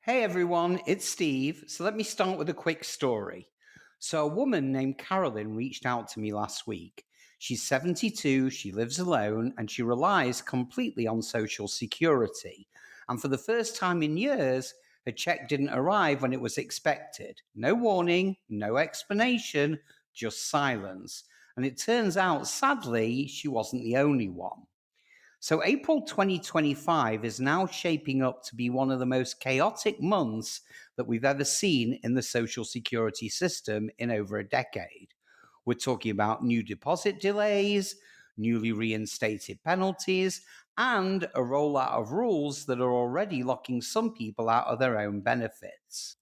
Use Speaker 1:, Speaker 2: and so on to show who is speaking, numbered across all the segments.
Speaker 1: Hey everyone, it's Steve. So let me start with a quick story. So, a woman named Carolyn reached out to me last week. She's 72, she lives alone, and she relies completely on Social Security. And for the first time in years, her check didn't arrive when it was expected. No warning, no explanation, just silence. And it turns out, sadly, she wasn't the only one. So, April 2025 is now shaping up to be one of the most chaotic months that we've ever seen in the Social Security system in over a decade. We're talking about new deposit delays, newly reinstated penalties, and a rollout of rules that are already locking some people out of their own benefits.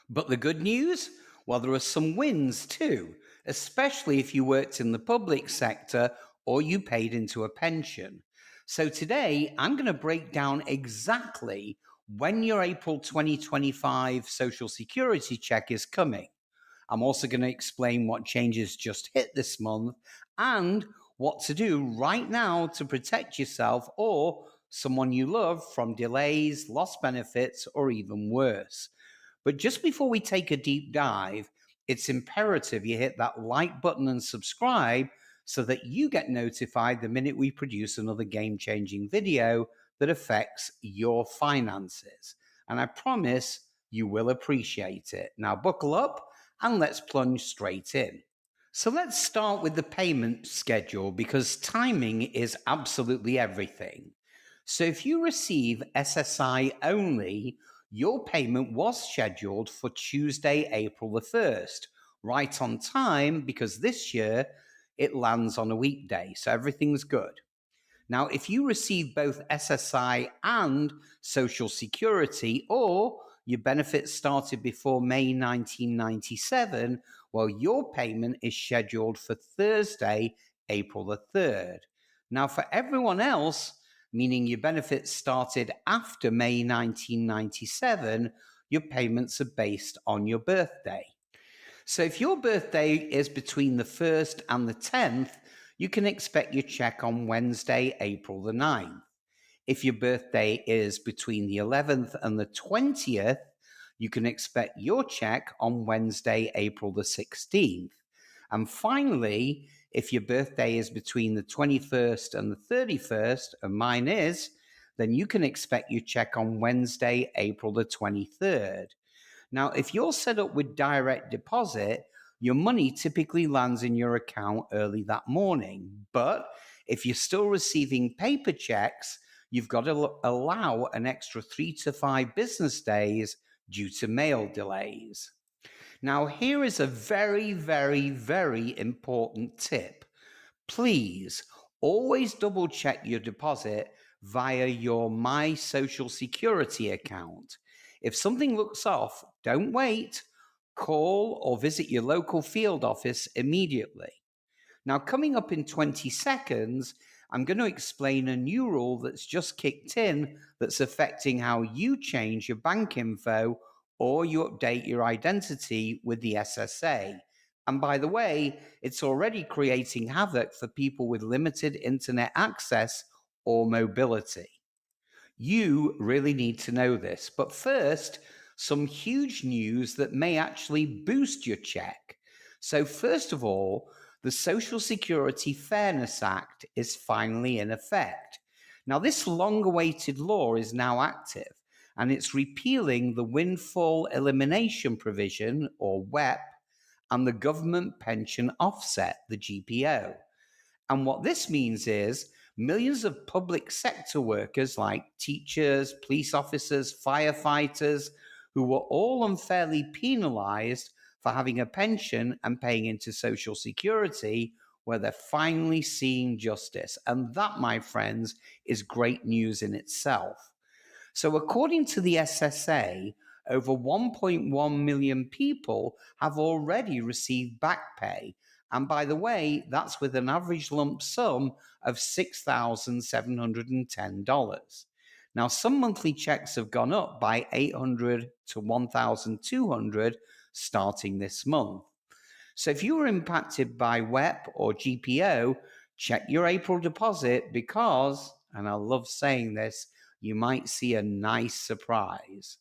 Speaker 1: But the good news? Well, there are some wins too, especially if you worked in the public sector or you paid into a pension. So today, I'm going to break down exactly when your April 2025 Social Security check is coming. I'm also going to explain what changes just hit this month and what to do right now to protect yourself or someone you love from delays, lost benefits, or even worse. But just before we take a deep dive, it's imperative you hit that like button and subscribe so that you get notified the minute we produce another game changing video that affects your finances. And I promise you will appreciate it. Now, buckle up and let's plunge straight in. So let's start with the payment schedule because timing is absolutely everything. So if you receive SSI only, your payment was scheduled for Tuesday, April the 1st, right on time because this year it lands on a weekday. So everything's good. Now, if you receive both SSI and Social Security, or your benefits started before May 1997, well, your payment is scheduled for Thursday, April the 3rd. Now, for everyone else, meaning your benefits started after May 1997, your payments are based on your birthday. So if your birthday is between the 1st and the 10th, you can expect your check on Wednesday, April the 9th. If your birthday is between the 11th and the 20th, you can expect your check on Wednesday, April the 16th. And finally, if your birthday is between the 21st and the 31st, and mine is, then you can expect your check on Wednesday, April the 23rd. Now, if you're set up with direct deposit, your money typically lands in your account early that morning. But if you're still receiving paper checks, you've got to allow an extra 3 to 5 business days due to mail delays. Now, here is a very, very, very important tip. Please always double check your deposit via your My Social Security account. If something looks off, don't wait. Call or visit your local field office immediately. Now, coming up in 20 seconds, I'm going to explain a new rule that's just kicked in that's affecting how you change your bank info or you update your identity with the SSA. And by the way, it's already creating havoc for people with limited internet access or mobility. You really need to know this. But first, some huge news that may actually boost your check. So, first of all, the Social Security Fairness Act is finally in effect. Now, this long awaited law is now active and it's repealing the windfall elimination provision, or WEP, and the government pension offset, the GPO. And what this means is millions of public sector workers like teachers, police officers, firefighters, who were all unfairly penalized for having a pension and paying into Social Security, where they're finally seeing justice. And that, my friends, is great news in itself. So, according to the SSA, over 1.1 million people have already received back pay. And by the way, that's with an average lump sum of $6,710. Now, some monthly checks have gone up by $800 to $1,200 starting this month. So if you were impacted by WEP or GPO, check your April deposit because, and I love saying this, you might see a nice surprise.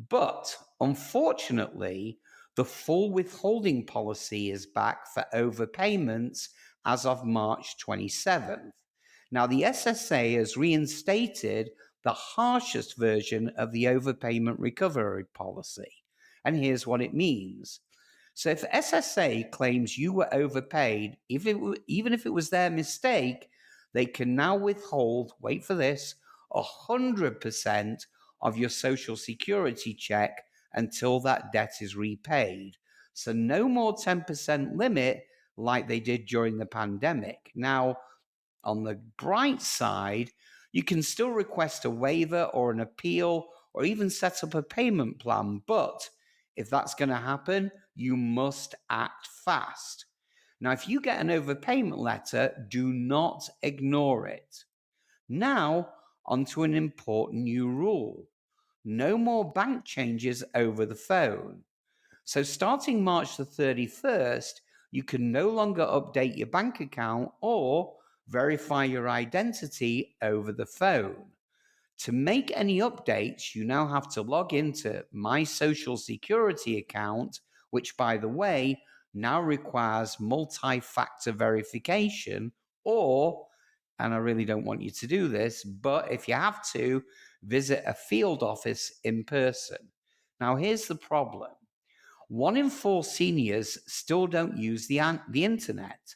Speaker 1: But unfortunately, the full withholding policy is back for overpayments as of March 27th. Now, the SSA has reinstated the harshest version of the overpayment recovery policy. And here's what it means. So, if SSA claims you were overpaid, even if it was their mistake, they can now withhold, wait for this, 100% of your social security check until that debt is repaid. So no more 10% limit like they did during the pandemic. Now, on the bright side, you can still request a waiver or an appeal or even set up a payment plan. But if that's going to happen, you must act fast. Now, if you get an overpayment letter, do not ignore it. Now, onto an important new rule. No more bank changes over the phone. So, starting March the 31st, you can no longer update your bank account or verify your identity over the phone. To make any updates, you now have to log into my social security account, which, by the way, now requires multi factor verification, or, and I really don't want you to do this, but if you have to, visit a field office in person. Now, here's the problem: 1 in 4 seniors still don't use the internet.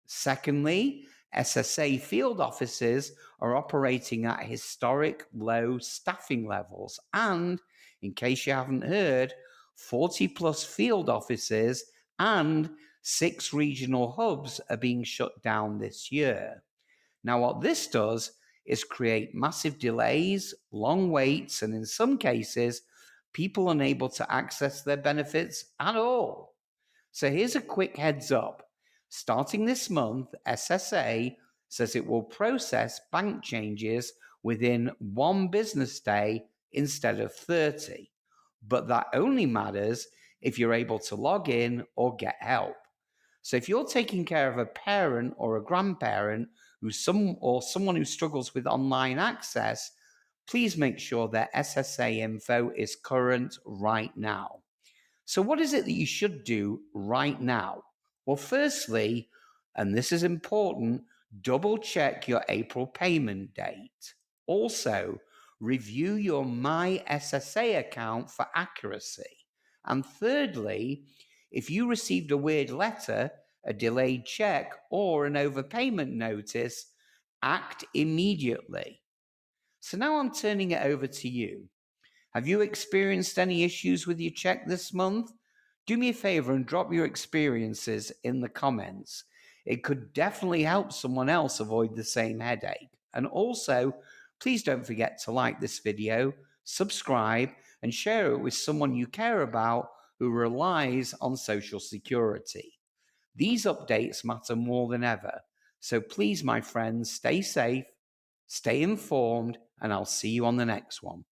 Speaker 1: Secondly, SSA field offices are operating at historic low staffing levels. And in case you haven't heard, 40 plus field offices and 6 regional hubs are being shut down this year. Now, what this does is create massive delays, long waits, and in some cases, people unable to access their benefits at all. So here's a quick heads up. Starting this month, SSA says it will process bank changes within 1 business day instead of 30. But that only matters if you're able to log in or get help. So if you're taking care of a parent or a grandparent someone who struggles with online access, please make sure their SSA info is current right now. So, what is it that you should do right now? Well, firstly, and this is important, double check your April payment date. Also, review your My SSA account for accuracy. And thirdly, if you received a weird letter, a delayed check, or an overpayment notice, act immediately. So now I'm turning it over to you. Have you experienced any issues with your check this month? Do me a favor and drop your experiences in the comments. It could definitely help someone else avoid the same headache. And also, please don't forget to like this video, subscribe, and share it with someone you care about who relies on Social Security. These updates matter more than ever. So please, my friends, stay safe, stay informed, and I'll see you on the next one.